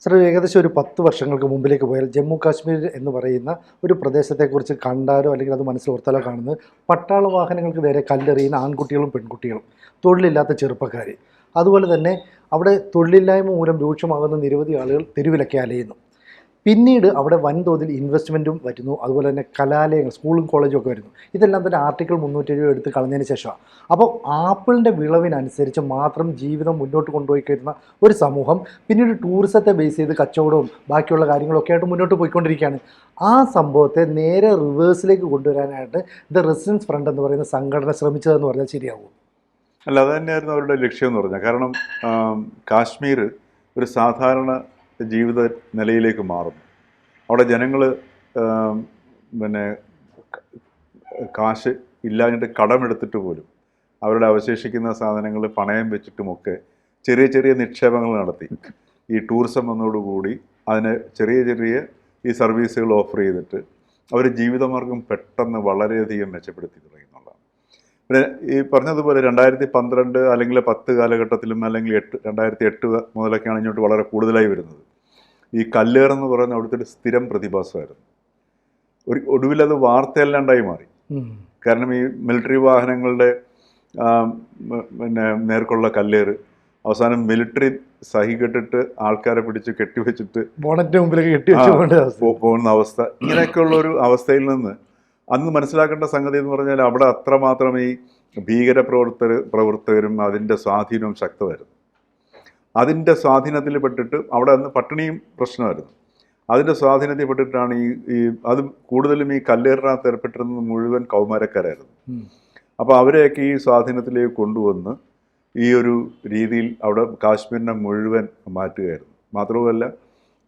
Sir, ഏകദേശം ഒരു 10 വർഷങ്ങൾക്ക് മുമ്പിലേക്ക് പോയാൽ ജമ്മു കാശ്മീർ എന്ന് പറയുന്ന ഒരു പ്രദേശത്തെക്കുറിച്ച് കണ്ടാലോ അല്ലെങ്കിൽ അത് മനസ്സിലോർത്താലോ കാണുന്നത് പട്ടാള വാഹനങ്ങൾക്ക് നേരെ കല്ലെറിയുന്ന ആൺകുട്ടികളും പെൺകുട്ടികളും, തൊഴിലില്ലാത്ത ചെറുപ്പക്കാർ. അതുപോലെ തന്നെ അവിടെ തൊഴിലില്ലായ്മ മൂലം രൂക്ഷമാകുന്ന നിരവധി ആളുകൾ തെരുവിലൊക്കെ അലയുന്നു. പിന്നീട് അവിടെ വൻതോതിൽ ഇൻവെസ്റ്റ്മെൻറ്റും വരുന്നു. അതുപോലെ തന്നെ കലാലയങ്ങൾ, സ്കൂളും കോളേജും ഒക്കെ വരുന്നു. ഇതെല്ലാം തന്നെ ആർട്ടിക്കിൾ 370 എടുത്ത് കളഞ്ഞതിന് ശേഷമാണ്. അപ്പോൾ ആപ്പിളിൻ്റെ വിളവിനനുസരിച്ച് മാത്രം ജീവിതം മുന്നോട്ട് കൊണ്ടുപോയി കയറുന്ന ഒരു സമൂഹം പിന്നീട് ടൂറിസത്തെ ബേസ് ചെയ്ത് കച്ചവടവും ബാക്കിയുള്ള കാര്യങ്ങളൊക്കെ ആയിട്ട് മുന്നോട്ട് പോയിക്കൊണ്ടിരിക്കുകയാണ്. ആ സംഭവത്തെ നേരെ റിവേഴ്സിലേക്ക് കൊണ്ടുവരാനായിട്ട് ദ റെസിഡൻസ് ഫ്രണ്ട് എന്ന് പറയുന്ന സംഘടന ശ്രമിച്ചതെന്ന് പറഞ്ഞാൽ ശരിയാവും? അല്ല, അത് തന്നെയായിരുന്നു അവരുടെ ലക്ഷ്യം എന്ന് പറഞ്ഞാൽ. കാരണം കാശ്മീർ ഒരു സാധാരണ ജീവിത നിലയിലേക്ക് മാറുന്നു. അവിടെ ജനങ്ങൾ പിന്നെ കാശ് ഇല്ലാഞ്ഞിട്ട് കടമെടുത്തിട്ട് പോലും അവരുടെ അവശേഷിക്കുന്ന സാധനങ്ങൾ പണയം വെച്ചിട്ടുമൊക്കെ ചെറിയ ചെറിയ നിക്ഷേപങ്ങൾ നടത്തി ഈ ടൂറിസം വന്നതോടുകൂടി അതിന് ചെറിയ ചെറിയ ഈ സർവീസുകൾ ഓഫർ ചെയ്തിട്ട് അവർ ജീവിതമാർഗം പെട്ടെന്ന് വളരെയധികം മെച്ചപ്പെടുത്തി തുടങ്ങി എന്നുള്ളതാണ്. പിന്നെ ഈ പറഞ്ഞതുപോലെ 2012 അല്ലെങ്കിൽ 10 കാലഘട്ടത്തിലും അല്ലെങ്കിൽ 2008 മുതലൊക്കെയാണ് ഇങ്ങോട്ട് വളരെ കൂടുതലായി വരുന്നത്. ഈ കല്ലേറെന്ന് പറയുന്ന അവിടുത്തെ ഒരു സ്ഥിരം പ്രതിഭാസമായിരുന്നു. ഒടുവിലത് വാർത്തയല്ലാണ്ടായി മാറി. കാരണം ഈ മിലിറ്ററി വാഹനങ്ങളുടെ പിന്നെ നേർക്കുള്ള കല്ലേറ്, അവസാനം മിലിറ്ററി സഹി കെട്ടിട്ട് ആൾക്കാരെ പിടിച്ച് കെട്ടിവെച്ചിട്ട് ബോണറ്റിന് മുമ്പിലേക്ക് കെട്ടിവെച്ച് പോകുന്ന അവസ്ഥ, ഇങ്ങനെയൊക്കെയുള്ള ഒരു അവസ്ഥയിൽ നിന്ന് അന്ന് മനസ്സിലാക്കേണ്ട സംഗതി എന്ന് പറഞ്ഞാൽ അവിടെ അത്രമാത്രം ഈ പ്രവർത്തകരും അതിൻ്റെ സ്വാധീനവും ശക്തമായിരുന്നു. അതിൻ്റെ സ്വാധീനത്തിൽ പെട്ടിട്ട് അവിടെ അന്ന് പട്ടിണിയും പ്രശ്നമായിരുന്നു. അതിൻ്റെ സ്വാധീനത്തിൽ പെട്ടിട്ടാണ് ഈ അത് കൂടുതലും ഈ കല്ലേറിനകത്ത് ഏർപ്പെട്ടിരുന്നത് മുഴുവൻ കൗമാരക്കാരായിരുന്നു. അപ്പോൾ അവരെയൊക്കെ ഈ സ്വാധീനത്തിലേക്ക് കൊണ്ടുവന്ന് ഈ ഒരു രീതിയിൽ അവിടെ കാശ്മീരിനെ മുഴുവൻ മാറ്റുകയായിരുന്നു. മാത്രവുമല്ല,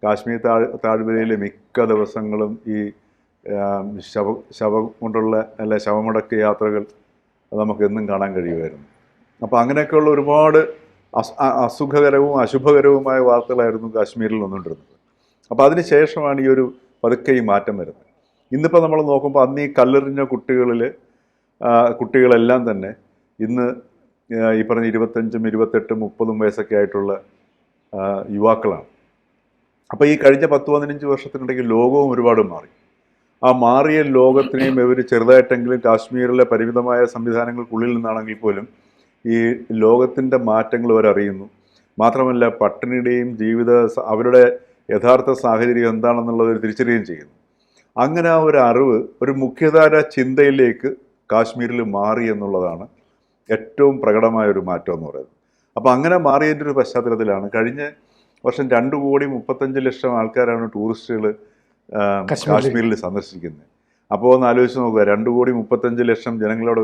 കാശ്മീർ താഴ്വരയിലെ മിക്ക ദിവസങ്ങളും ഈ ശവം കൊണ്ടുള്ള അല്ല ശവമടക്ക യാത്രകൾ നമുക്ക് എന്നും കാണാൻ കഴിയുമായിരുന്നു. അപ്പോൾ അങ്ങനെയൊക്കെയുള്ള ഒരുപാട് അസുഖകരവും അശുഭകരവുമായ വാർത്തകളായിരുന്നു കാശ്മീരിൽ വന്നുകൊണ്ടിരുന്നത്. അപ്പോൾ അതിന് ശേഷമാണ് ഈ ഒരു പതുക്കെ ഈ മാറ്റം വരുന്നത്. ഇന്നിപ്പോൾ നമ്മൾ നോക്കുമ്പോൾ അന്ന് ഈ കല്ലെറിഞ്ഞ കുട്ടികളെല്ലാം തന്നെ ഇന്ന് ഈ പറഞ്ഞ 25, 28, 30 വയസ്സൊക്കെ ആയിട്ടുള്ള യുവാക്കളാണ്. അപ്പോൾ ഈ കഴിഞ്ഞ 10-15 വർഷത്തിനിടയ്ക്ക് ലോകവും ഒരുപാട് മാറി. ആ മാറിയ ലോകത്തിനെയും ഇവർ ചെറുതായിട്ടെങ്കിലും കാശ്മീരിലെ പരിമിതമായ സംവിധാനങ്ങൾക്കുള്ളിൽ നിന്നാണെങ്കിൽ പോലും ഈ ലോകത്തിൻ്റെ മാറ്റങ്ങൾ അവരറിയുന്നു. മാത്രമല്ല, പട്ടിണിയുടെയും അവരുടെ യഥാർത്ഥ സാഹചര്യം എന്താണെന്നുള്ളത് തിരിച്ചറിയുകയും ചെയ്യുന്നു. അങ്ങനെ ആ ഒരു അറിവ് ഒരു മുഖ്യധാര ചിന്തയിലേക്ക് കാശ്മീരിൽ മാറി എന്നുള്ളതാണ് ഏറ്റവും പ്രകടമായ ഒരു മാറ്റം എന്ന് പറയുന്നത്. അപ്പോൾ അങ്ങനെ മാറിയതിൻ്റെ ഒരു പശ്ചാത്തലത്തിലാണ് കഴിഞ്ഞ വർഷം 2,35,00,000 ആൾക്കാരാണ് ടൂറിസ്റ്റുകൾ കാശ്മീരിൽ സന്ദർശിക്കുന്നത്. അപ്പോൾ ഒന്ന് ആലോചിച്ച് നോക്കുക, 2,35,00,000 ജനങ്ങളോട്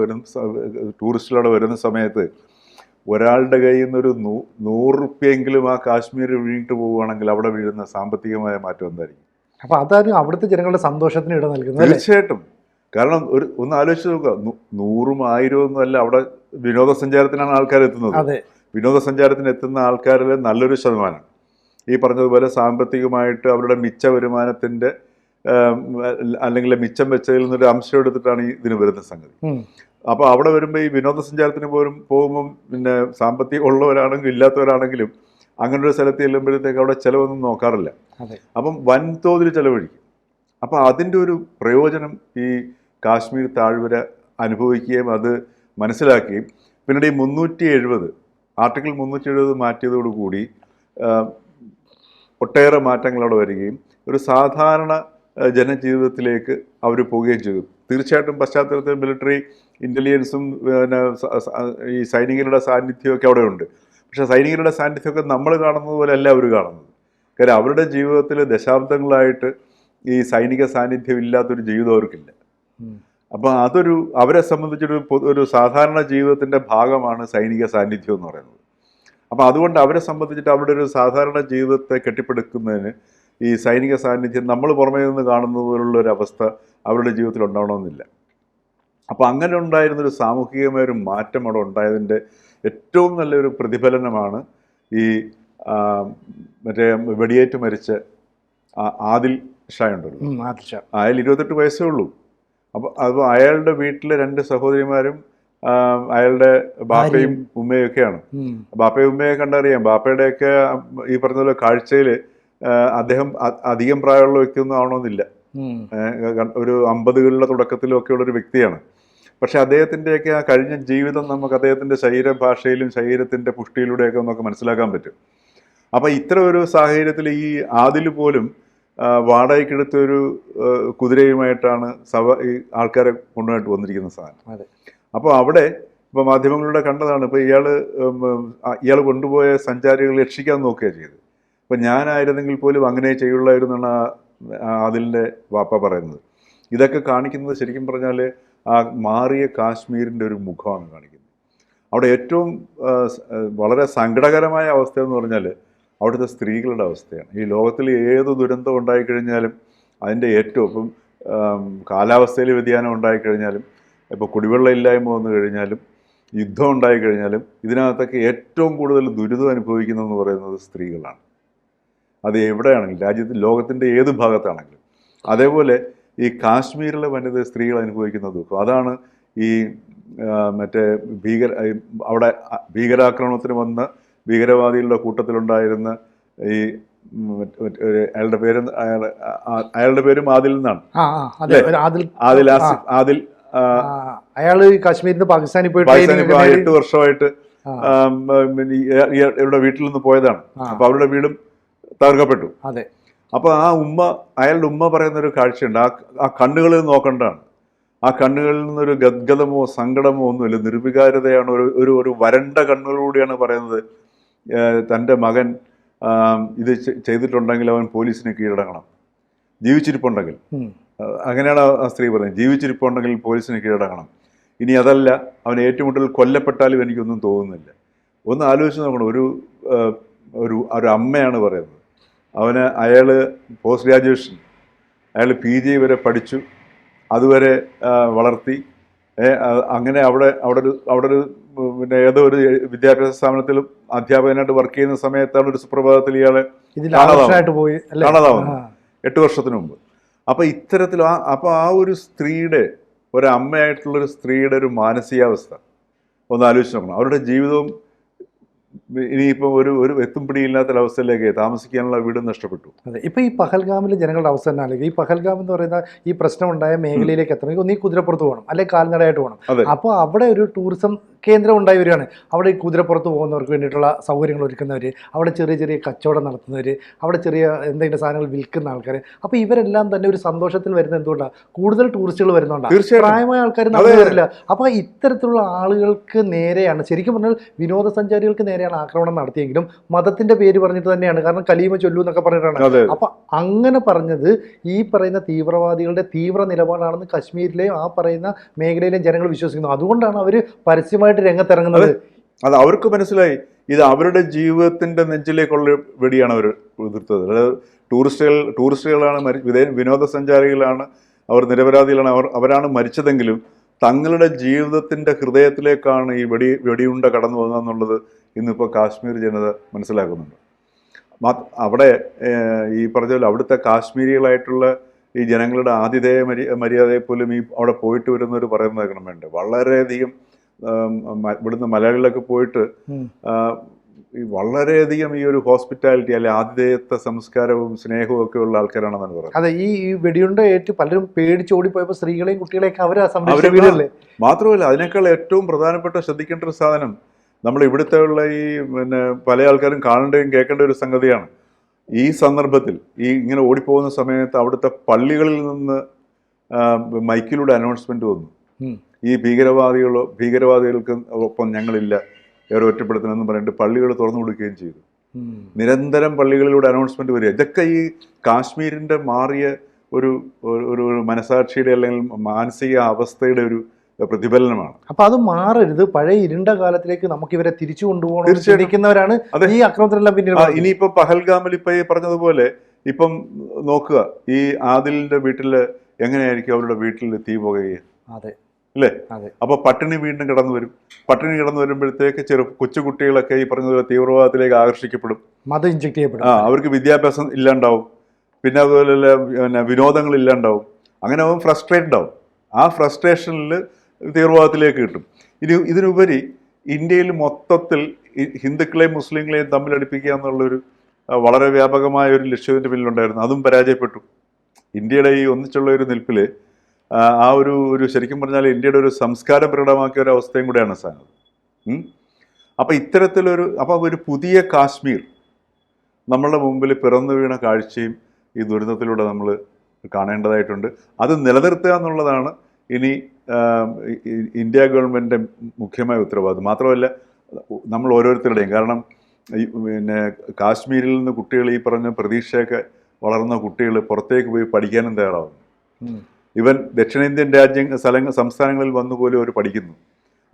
ടൂറിസ്റ്റുകളോട് വരുന്ന സമയത്ത് ഒരാളുടെ കയ്യിൽ നിന്നൊരു 100 റുപ്യെങ്കിലും ആ കാശ്മീർ വീണിട്ട് പോവുകയാണെങ്കിൽ അവിടെ വീഴുന്ന സാമ്പത്തികമായ മാറ്റം എന്തായിരിക്കും? അപ്പോൾ അതാണ് അവിടുത്തെ ജനങ്ങളുടെ സന്തോഷത്തിന് ഇട നൽകുന്നത്. തീർച്ചയായിട്ടും. കാരണം ഒന്ന് ആലോചിച്ച് നോക്കുക, 100ഉം 1000 ഒന്നും അല്ല, അവിടെ വിനോദസഞ്ചാരത്തിനാണ് ആൾക്കാർ എത്തുന്നത്. വിനോദസഞ്ചാരത്തിന് എത്തുന്ന ആൾക്കാരിൽ നല്ലൊരു ശതമാനം ഈ പറഞ്ഞതുപോലെ സാമ്പത്തികമായിട്ട് അവരുടെ മിച്ച വരുമാനത്തിൻ്റെ അല്ലെങ്കിൽ മിച്ചം വെച്ചതിൽ നിന്നൊരു അംശം എടുത്തിട്ടാണ് ഇതിന് വരുന്ന സംഗതി. അപ്പോൾ അവിടെ വരുമ്പോൾ ഈ വിനോദസഞ്ചാരത്തിന് പോകുമ്പം പിന്നെ സാമ്പത്തികം ഉള്ളവരാണെങ്കിലും ഇല്ലാത്തവരാണെങ്കിലും അങ്ങനെ ഒരു സ്ഥലത്ത് ചെല്ലുമ്പോഴത്തേക്ക് അവിടെ ചിലവൊന്നും നോക്കാറില്ല. അപ്പം വൻതോതിൽ ചിലവഴിക്കും. അപ്പോൾ അതിൻ്റെ ഒരു പ്രയോജനം ഈ കാശ്മീർ താഴ്വര അനുഭവിക്കുകയും അത് മനസ്സിലാക്കുകയും പിന്നീട് ഈ 370 ആർട്ടിക്കിൾ 370 മാറ്റിയതോടുകൂടി ഒട്ടേറെ മാറ്റങ്ങൾ അവിടെ വരികയും ഒരു സാധാരണ ജനജീവിതത്തിലേക്ക് അവർ പോവുകയും ചെയ്തു. തീർച്ചയായിട്ടും പശ്ചാത്തലത്തിൽ മിലിറ്ററി ഇൻ്റലിജൻസും പിന്നെ ഈ സൈനികരുടെ സാന്നിധ്യമൊക്കെ അവിടെ ഉണ്ട്. പക്ഷേ സൈനികരുടെ സാന്നിധ്യമൊക്കെ നമ്മൾ കാണുന്നത് പോലെ അല്ല അവർ കാണുന്നത്. കാര്യം അവരുടെ ജീവിതത്തിൽ ദശാബ്ദങ്ങളായിട്ട് ഈ സൈനിക സാന്നിധ്യം ഇല്ലാത്തൊരു ജീവിതം അവർക്കില്ല. അപ്പോൾ അവരെ സംബന്ധിച്ചൊരു സാധാരണ ജീവിതത്തിൻ്റെ ഭാഗമാണ് സൈനിക സാന്നിധ്യം എന്ന് പറയുന്നത്. അപ്പോൾ അതുകൊണ്ട് അവരെ സംബന്ധിച്ചിട്ട് അവരുടെ ഒരു സാധാരണ ജീവിതത്തെ കെട്ടിപ്പടുക്കുന്നതിന് ഈ സൈനിക സാന്നിധ്യം നമ്മൾ പുറമേ നിന്ന് കാണുന്നത് പോലുള്ള ഒരു അവസ്ഥ അവരുടെ ജീവിതത്തിൽ ഉണ്ടാവണമെന്നില്ല. അപ്പോൾ അങ്ങനെ ഉണ്ടായിരുന്നൊരു സാമൂഹികമായൊരു മാറ്റം അവിടെ ഉണ്ടായതിൻ്റെ ഏറ്റവും നല്ലൊരു പ്രതിഫലനമാണ് ഈ മറ്റേ വെടിയേറ്റ് മരിച്ച ആദിൽ ഷാ ഉണ്ടല്ലോ. അയാൾ 28 വയസ്സേ ഉള്ളൂ. അപ്പോൾ അയാളുടെ വീട്ടിലെ 2 സഹോദരിമാരും അയാളുടെ ബാപ്പയും ഉമ്മയും ഒക്കെയാണ്. ബാപ്പയും ഉമ്മയെ കണ്ടറിയാം. ബാപ്പയുടെയൊക്കെ ഈ പറഞ്ഞ പോലെ കാഴ്ചയിൽ അദ്ദേഹം അധികം പ്രായമുള്ള വ്യക്തിയൊന്നും ആവണമെന്നില്ല. ഒരു 50കളുടെ തുടക്കത്തിലൊക്കെ ഉള്ളൊരു വ്യക്തിയാണ്. പക്ഷെ അദ്ദേഹത്തിൻ്റെയൊക്കെ ആ കഴിഞ്ഞ ജീവിതം നമുക്ക് അദ്ദേഹത്തിൻ്റെ ശരീരഭാഷയിലും ശരീരത്തിൻ്റെ പുഷ്ടിയിലൂടെയൊക്കെ നമുക്ക് മനസ്സിലാക്കാൻ പറ്റും. അപ്പം ഇത്തരം ഒരു സാഹചര്യത്തിൽ ഈ ആദിൽ പോലും വാടകയ്ക്കെടുത്ത ഒരു കുതിരയുമായിട്ടാണ് ഈ ആൾക്കാരെ കൊണ്ടുപോയിട്ട് വന്നിരിക്കുന്ന സാധനം. അപ്പോൾ അവിടെ ഇപ്പോൾ മാധ്യമങ്ങളിലൂടെ കണ്ടതാണ്, ഇപ്പോൾ ഇയാൾ കൊണ്ടുപോയ സഞ്ചാരികളെ രക്ഷിക്കാൻ നോക്കുകയാണ് ചെയ്തത്. അപ്പം ഞാനായിരുന്നെങ്കിൽ പോലും അങ്ങനെ ചെയ്യുള്ളായിരുന്നു എന്നാണ് അതിൻ്റെ വാപ്പ പറയുന്നത്. ഇതൊക്കെ കാണിക്കുന്നത് ശരിക്കും പറഞ്ഞാൽ ആ മാറിയ കാശ്മീരിൻ്റെ ഒരു മുഖമാണ് കാണിക്കുന്നത്. അവിടെ ഏറ്റവും വളരെ സങ്കടകരമായ അവസ്ഥ എന്ന് പറഞ്ഞാൽ അവിടുത്തെ സ്ത്രീകളുടെ അവസ്ഥയാണ്. ഈ ലോകത്തിൽ ഏത് ദുരന്തം ഉണ്ടായിക്കഴിഞ്ഞാലും അതിൻ്റെ ഏറ്റവും ഇപ്പം കാലാവസ്ഥയിൽ വ്യതിയാനം ഉണ്ടായിക്കഴിഞ്ഞാലും ഇപ്പോൾ കുടിവെള്ളം ഇല്ലായ്മ വന്നു കഴിഞ്ഞാലും യുദ്ധം ഉണ്ടായിക്കഴിഞ്ഞാലും ഇതിനകത്തൊക്കെ ഏറ്റവും കൂടുതൽ ദുരിതം അനുഭവിക്കുന്നതെന്ന് പറയുന്നത് സ്ത്രീകളാണ്. അത് എവിടെയാണെങ്കിലും രാജ്യത്തിൽ ലോകത്തിൻ്റെ ഏത് ഭാഗത്താണെങ്കിലും. അതേപോലെ ഈ കാശ്മീരിലെ വനിത സ്ത്രീകൾ അനുഭവിക്കുന്ന ദുഃഖം അതാണ്. ഈ മറ്റേ അവിടെ ഭീകരാക്രമണത്തിന് വന്ന ഭീകരവാദികളുടെ കൂട്ടത്തിലുണ്ടായിരുന്ന ഈ അയാളുടെ പേരും ആദിൽ എന്നാണ്. അയാള് കാശ്മീരിൽ പാകിസ്ഥാനിൽ പോയിട്ട് 8 വർഷമായിട്ട് ഇവരുടെ വീട്ടിൽ നിന്ന് പോയതാണ്. അപ്പൊ അവരുടെ വീടും തകർക്കപ്പെട്ടു. അതെ. അപ്പൊ അയാളുടെ ഉമ്മ പറയുന്ന ഒരു കാഴ്ചയുണ്ട്. ആ കണ്ണുകളിൽ നോക്കേണ്ടതാണ്. ആ കണ്ണുകളിൽ നിന്നൊരു ഗദ്ഗതമോ സങ്കടമോ ഒന്നുമില്ല, നിർവികാരതയാണ്. ഒരു വരണ്ട കണ്ണുകളിലൂടെയാണ് പറയുന്നത്, തൻ്റെ മകൻ ഇത് ചെയ്തിട്ടുണ്ടെങ്കിൽ അവൻ പോലീസിന് കീഴടങ്ങണം, ജീവിച്ചിരിപ്പുണ്ടെങ്കിൽ. അങ്ങനെയാണ് ആ സ്ത്രീ പറയുന്നത്, ജീവിച്ചിരിപ്പുണ്ടെങ്കിൽ പോലീസിന് കീഴടങ്ങണം. ഇനി അതല്ല അവൻ ഏറ്റുമുട്ടൽ കൊല്ലപ്പെട്ടാലും എനിക്കൊന്നും തോന്നുന്നില്ല. ഒന്ന് ആലോചിച്ച് നോക്കണം. ഒരു അമ്മയാണ് പറയുന്നത്. അയാൾ പോസ്റ്റ് ഗ്രാജുവേഷൻ, അയാൾ PG വരെ പഠിച്ചു, അതുവരെ വളർത്തി. അങ്ങനെ അവിടെ ഒരു പിന്നെ ഏതോ ഒരു വിദ്യാഭ്യാസ സ്ഥാപനത്തിലും അധ്യാപകനായിട്ട് വർക്ക് ചെയ്യുന്ന സമയത്താണ് ഒരു സുപ്രഭാതത്തിൽ ഇയാളെ കാണാതാവുന്നത് 8 വർഷത്തിന് മുമ്പ്. അപ്പോൾ ഇത്തരത്തിൽ ആ ഒരു സ്ത്രീയുടെ, ഒരമ്മയായിട്ടുള്ളൊരു സ്ത്രീയുടെ ഒരു മാനസികാവസ്ഥ ഒന്ന് ആലോചിച്ച് നോക്കണം. അവരുടെ ജീവിതവും ഇനിയിപ്പോൾ ഒരു എത്തും പിടിയില്ലാത്തൊരവസ്ഥയിലേക്ക് താമസിക്കാനുള്ള വീടും നഷ്ടപ്പെട്ടു. അതെ. ഇപ്പോൾ ഈ പഹൽഗാമിലെ ജനങ്ങളുടെ അവസ്ഥ തന്നെ അല്ലെങ്കിൽ ഈ പഹൽഗാം എന്ന് പറയുന്ന ഈ പ്രശ്നമുണ്ടായ മേഖലയിലേക്ക് എത്തണമെങ്കിൽ ഒന്നീ കുതിരപ്പുറത്ത് പോകണം, അല്ലെങ്കിൽ കാൽനടയായിട്ട് പോകണം. അപ്പോൾ അവിടെ ഒരു ടൂറിസം കേന്ദ്രം ഉണ്ടായി വരികയാണ്. അവിടെ ഈ കുതിരപ്പുറത്ത് പോകുന്നവർക്ക് വേണ്ടിയിട്ടുള്ള സൗകര്യങ്ങൾ ഒരുക്കുന്നവർ, അവിടെ ചെറിയ ചെറിയ കച്ചവടം നടത്തുന്നവർ, അവിടെ ചെറിയ എന്തെങ്കിലും സാധനങ്ങൾ വിൽക്കുന്ന ആൾക്കാർ. അപ്പോൾ ഇവരെല്ലാം തന്നെ ഒരു സന്തോഷത്തിൽ വരുന്നത് എന്തുകൊണ്ടാണ്? കൂടുതൽ ടൂറിസ്റ്റുകൾ വരുന്നുണ്ടാണ്, പ്രായമായ ആൾക്കാർ നമ്മൾ വരില്ല. അപ്പോൾ ഇത്തരത്തിലുള്ള ആളുകൾക്ക് നേരെയാണ്, ശരിക്കും പറഞ്ഞാൽ വിനോദസഞ്ചാരികൾക്ക് നേരെയാണ് ആക്രമണം നടത്തിയെങ്കിലും മതത്തിന്റെ പേര് പറഞ്ഞിട്ട് തന്നെയാണ്. കാരണം കലീമ ചൊല്ലു എന്നൊക്കെ പറഞ്ഞിട്ടാണ്. അപ്പൊ അങ്ങനെ പറഞ്ഞത് ഈ പറയുന്ന തീവ്രവാദികളുടെ തീവ്ര നിലപാടാണെന്ന് കശ്മീരിലെയും ആ പറയുന്ന മേഖലയിലെയും ജനങ്ങൾ വിശ്വസിക്കുന്നു. അതുകൊണ്ടാണ് അവർ പരസ്യമായിട്ട് രംഗത്തിറങ്ങുന്നത്. അത് അവർക്ക് മനസ്സിലായി, ഇത് അവരുടെ ജീവിതത്തിന്റെ നെഞ്ചിലേക്കുള്ള വെടിയാണ് അവർ എതിർത്തത്. അതായത് ടൂറിസ്റ്റുകളാണ്, വിനോദസഞ്ചാരികളാണ്, അവർ നിരപരാധികളാണ്, അവരാണ് മരിച്ചതെങ്കിലും തങ്ങളുടെ ജീവിതത്തിന്റെ ഹൃദയത്തിലേക്കാണ് ഈ വെടിയുണ്ട കടന്നു പോകുന്നതെന്നുള്ളത് ഇന്നിപ്പോൾ കാശ്മീർ ജനത മനസ്സിലാക്കുന്നുണ്ട്. അവിടെ ഈ പറഞ്ഞ പോലെ അവിടുത്തെ കാശ്മീരികളായിട്ടുള്ള ഈ ജനങ്ങളുടെ ആതിഥേയ മര്യാദയെ പോലും ഈ അവിടെ പോയിട്ട് വരുന്നവർ പറയുന്നത് കേൾക്കണം വേണ്ട. വളരെയധികം ഇവിടുന്ന് മലയാളികളൊക്കെ പോയിട്ട് വളരെയധികം ഈ ഒരു ഹോസ്പിറ്റാലിറ്റി അല്ലെ ആതിഥേയത്വ സംസ്കാരവും സ്നേഹവും ഒക്കെ ഉള്ള ആൾക്കാരാണെന്നാണ് പറയുന്നത്. അതെ. ഈ വെടിയുണ്ട ഏറ്റു പലരും പേടിച്ച് ഓടിപ്പോയപ്പോൾ സ്ത്രീകളെയും കുട്ടികളെയൊക്കെ അവരെ മാത്രമല്ല, അതിനേക്കാൾ ഏറ്റവും പ്രധാനപ്പെട്ട ശ്രദ്ധിക്കേണ്ട ഒരു സാധനം നമ്മൾ ഇവിടുത്തെ ഉള്ള ഈ പല ആൾക്കാരും കാണേണ്ടതും കേൾക്കേണ്ട ഒരു സംഗതിയാണ്. ഈ സന്ദർഭത്തിൽ ഇങ്ങനെ ഓടിപ്പോകുന്ന സമയത്ത് അവിടുത്തെ പള്ളികളിൽ നിന്ന് മൈക്കിലൂടെ അനൗൺസ്മെന്റ് വന്നു, ഈ ഭീകരവാദികൾക്ക് ഒപ്പം ഞങ്ങളില്ല, ഏറെ ഒറ്റപ്പെടുത്തണമെന്ന് പറഞ്ഞിട്ട് പള്ളികൾ തുറന്നു കൊടുക്കുകയും ചെയ്തു. നിരന്തരം പള്ളികളിലൂടെ അനൗൺസ്മെന്റ് വരിക. ഇതൊക്കെ ഈ കാശ്മീരിന്റെ മാറിയ ഒരു മനസാക്ഷിയുടെ അല്ലെങ്കിൽ മാനസിക അവസ്ഥയുടെ ഒരു പ്രതിഫലനമാണ്. അപ്പൊ അത് മാറരുത്. പഴയ ഇരുണ്ട കാലത്തിലേക്ക് നമുക്ക് ഇവരെ തിരിച്ചു കൊണ്ടുപോകണം ചിന്തിക്കുന്നവരാണ് ഈ അക്രമത്തിലെല്ലാം. പിന്നെ ഇനിയിപ്പോ പഹൽഗാമിൽ ഇപ്പൊ ഈ പറഞ്ഞതുപോലെ ഇപ്പം നോക്കുക, ഈ ആദിലിന്റെ വീട്ടില് എങ്ങനെയായിരിക്കും അവരുടെ വീട്ടിൽ തീ പുകയുക? അതെ അല്ലേ? അപ്പൊ പട്ടിണി വീണ്ടും കടന്നു വരും. പട്ടിണി കടന്നു വരുമ്പോഴത്തേക്ക് കൊച്ചുകുട്ടികളൊക്കെ ഈ പറഞ്ഞതുപോലെ തീവ്രവാദത്തിലേക്ക് ആകർഷിക്കപ്പെടും, മതം ഇൻജെക്ട് ചെയ്യപ്പെടും. അവർക്ക് വിദ്യാഭ്യാസം ഇല്ലാണ്ടാവും, പിന്നെ അതുപോലെ വിനോദങ്ങൾ ഇല്ലാണ്ടാവും. അങ്ങനെ അവൻ ഫ്രസ്ട്രേറ്റഡ് ആവും. ആ ഫ്രസ്ട്രേഷനിൽ തീവ്രവാദത്തിലേക്ക് കിട്ടും. ഇതിനുപരി ഇന്ത്യയിൽ മൊത്തത്തിൽ ഹിന്ദുക്കളെയും മുസ്ലിങ്ങളെയും തമ്മിലടിപ്പിക്കുക എന്നുള്ളൊരു വളരെ വ്യാപകമായ ഒരു ലക്ഷ്യത്തിൻ്റെ പിന്നിലുണ്ടായിരുന്നു. അതും പരാജയപ്പെട്ടു. ഇന്ത്യയുടെ ഈ ഒന്നിച്ചുള്ള ഒരു നിൽപ്പിൽ ആ ഒരു ശരിക്കും പറഞ്ഞാൽ ഇന്ത്യയുടെ ഒരു സംസ്കാരം പ്രകടമാക്കിയ ഒരു അവസ്ഥയും കൂടെയാണ് സാധനം. അപ്പം അപ്പം ഒരു പുതിയ കാശ്മീർ നമ്മളുടെ മുമ്പിൽ പിറന്നു വീണ കാഴ്ചയും ഈ ദുരന്തത്തിലൂടെ നമ്മൾ കാണേണ്ടതായിട്ടുണ്ട്. അത് നിലനിർത്തുക എന്നുള്ളതാണ് ഇനി ഇന്ത്യ ഗവൺമെൻറ്റിൻ്റെ മുഖ്യമായ ഉത്തരവാദിത്വം. മാത്രമല്ല നമ്മൾ ഓരോരുത്തരുടെയും, കാരണം പിന്നെ കാശ്മീരിൽ നിന്ന് കുട്ടികൾ ഈ പറഞ്ഞ പ്രതീക്ഷയൊക്കെ വളർന്ന കുട്ടികൾ പുറത്തേക്ക് പോയി പഠിക്കാനും തയ്യാറാവുന്നു. ഇവൻ ദക്ഷിണേന്ത്യൻ സംസ്ഥാനങ്ങളിൽ വന്നു പോലും അവർ പഠിക്കുന്നു.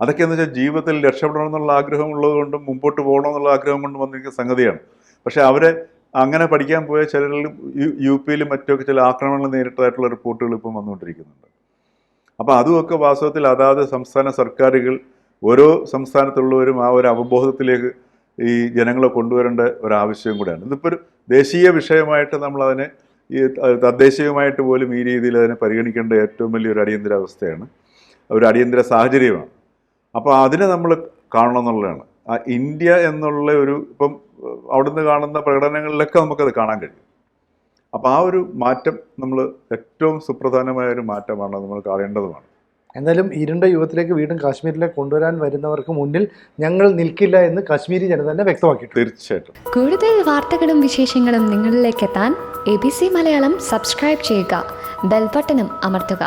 അതൊക്കെ എന്ന് വെച്ചാൽ ജീവിതത്തിൽ രക്ഷപ്പെടണം എന്നുള്ള ആഗ്രഹമുള്ളത് കൊണ്ടും മുമ്പോട്ട് പോകണം എന്നുള്ള ആഗ്രഹം കൊണ്ടും വന്നിരിക്കുന്ന സംഗതിയാണ്. പക്ഷെ അവരെ അങ്ങനെ പഠിക്കാൻ പോയ ചിലരിലും യുപിയിലും മറ്റൊക്കെ ചില ആക്രമണങ്ങൾ നേരിട്ടതായിട്ടുള്ള റിപ്പോർട്ടുകൾ ഇപ്പം വന്നുകൊണ്ടിരിക്കുന്നുണ്ട്. അപ്പോൾ അതുമൊക്കെ വാസ്തവത്തിൽ അതാത് സംസ്ഥാന സർക്കാരുകൾ ഓരോ സംസ്ഥാനത്തുള്ളവരും ആ ഒരു അവബോധത്തിലേക്ക് ഈ ജനങ്ങളെ കൊണ്ടുവരേണ്ട ഒരാവശ്യവും കൂടെയാണ്. ഇതിപ്പോൾ ഒരു ദേശീയ വിഷയമായിട്ട് നമ്മളതിനെ ഈ തദ്ദേശീയമായിട്ട് പോലും ഈ രീതിയിൽ അതിനെ പരിഗണിക്കേണ്ട ഏറ്റവും വലിയൊരു അടിയന്തരാവസ്ഥയാണ്, ഒരു അടിയന്തര സാഹചര്യമാണ്. അപ്പോൾ അതിനെ നമ്മൾ കാണണം എന്നുള്ളതാണ്. ആ ഇന്ത്യ എന്നുള്ള ഇപ്പം അവിടുന്ന് കാണുന്ന പ്രകടനങ്ങളിലൊക്കെ നമുക്കത് കാണാൻ കഴിയും. അപ്പോൾ ആ ഒരു മാറ്റം നമ്മൾ ഏറ്റവും സുപ്രധാനമായ ഒരു മാറ്റമാണ്, നമ്മൾ കാണേണ്ടതുമാണ്. എന്തായാലും ഇരുണ്ട യുഗത്തിലേക്ക് വീണ്ടും കാശ്മീരിലേക്ക് കൊണ്ടുവരാൻ വരുന്നവർക്ക് മുന്നിൽ ഞങ്ങൾ നിൽക്കില്ല എന്ന് കാശ്മീരി ജനത തന്നെ വ്യക്തമാക്കിയിട്ടുണ്ട്. തീർച്ചയായിട്ടും. കൂടുതൽ വാർത്തകളും വിശേഷങ്ങളും നിങ്ങളിലേക്ക് എത്താൻ ABC മലയാളം സബ്സ്ക്രൈബ് ചെയ്യുക, ബെൽ ബട്ടണും അമർത്തുക.